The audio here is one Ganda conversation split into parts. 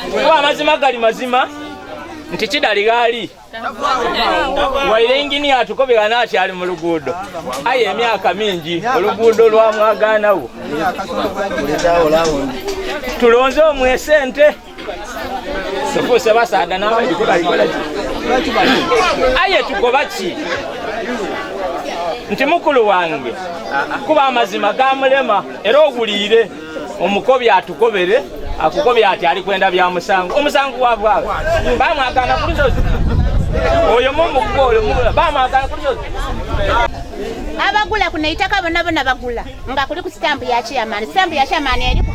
Kuba amazima gali mazima nti kidali gali waire engineer atukobera nati ali mu luguudo aye emyaka mingi oluguudo lwa mwaganawo tulonze omwe Sente sofuse basada nawe aye tugoba ki nti mukulu wange kuba amazima gamulema era oguliire omukobi atukobere akukobya ati ali kwenda bya musango omusango wabwawe bamwagana kulizozi oyo mumugolo bamwagana kulizozi abagula kuna itaka bona bagula nga kuli ku stamp ya chairman eriko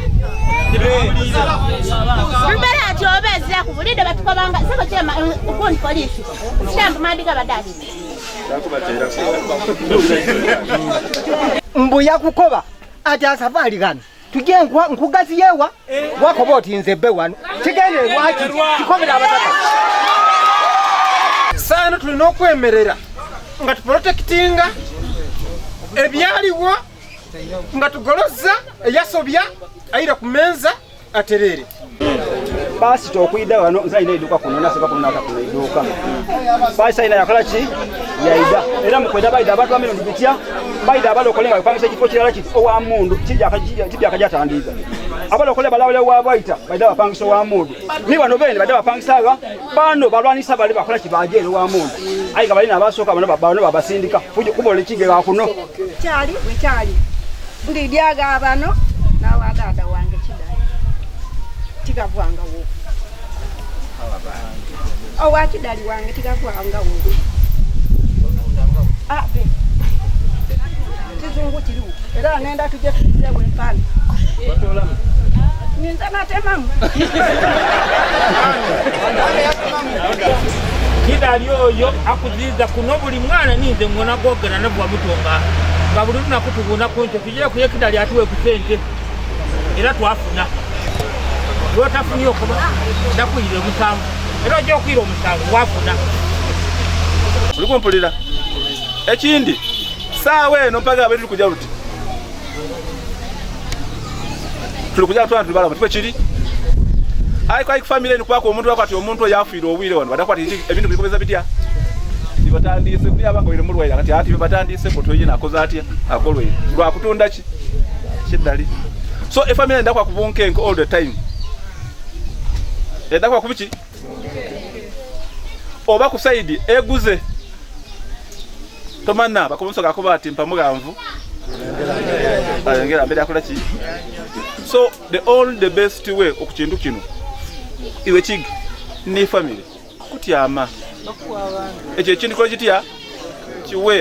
mbere ati obezira ku bulide batukobanga sako chairman ukoni police stamp mandiga badasi mbuya kukoba ati asafari gani tujye nkugazi yewa wakoboti nzebe wano kigende lwaki kikobera abataka sana tulina okwemerera nga tuprotectinga ebyaliwo nga tugoloza eyasobya ayira kumenza aterere basi tokwida wano nzaine iduka kunona seba kunona takuiduka basi ina yakola ki yaida era mukwenda baida abantu ameno ndibitya baida Abalokole nga bapangisa ekifo kirala kiti owa mundu kijja akajatandiza Abalokole balawole wa baita baida bapangisa wa mundu ni bano bene baida bapangisa bano balwanisa bali bakola kibajere wa mundu ayiga balina abasoka bano babasindika kubole kigera kuno kyali wekyali ndidyaga abano nawa dada wange kidali tigavwanga wo owa kidali wange tigavwanga wo abe tizungu kiriwo era nenda tujje tuzewe mpana ninza natemamu kidali oyo akuziza kuno buli mwana ninze ngona gogera nabwa mutonga nga buli tunakutubuna kunje tujye kuye kidali atuwe ku Sente era twafuna lwotafuni okuba ndakuyire omusango era ojja okuyira omusango wafuna uliko mpulira ekindi saawe eno mpaga abetu kujja luti tulikuja twana tulibala mutwe kiri ayi family ni kwako omuntu wakati omuntu yafuira obwire wano batakwati ebintu bikobeza bitya batandise kuli abango ile mulwaira kati ati batandise koto yina akoza atya akolwe lwa kutunda ki kidali so a family ndakwa kubunke all the time ndakwa kubiki oba ku side eguze tomana bakomusoka akobati mpamuganvu ayongera mbere akola ki so the best way okukindu kino iwe kig ni family kutyama ekyo kintu ko kitya kiwe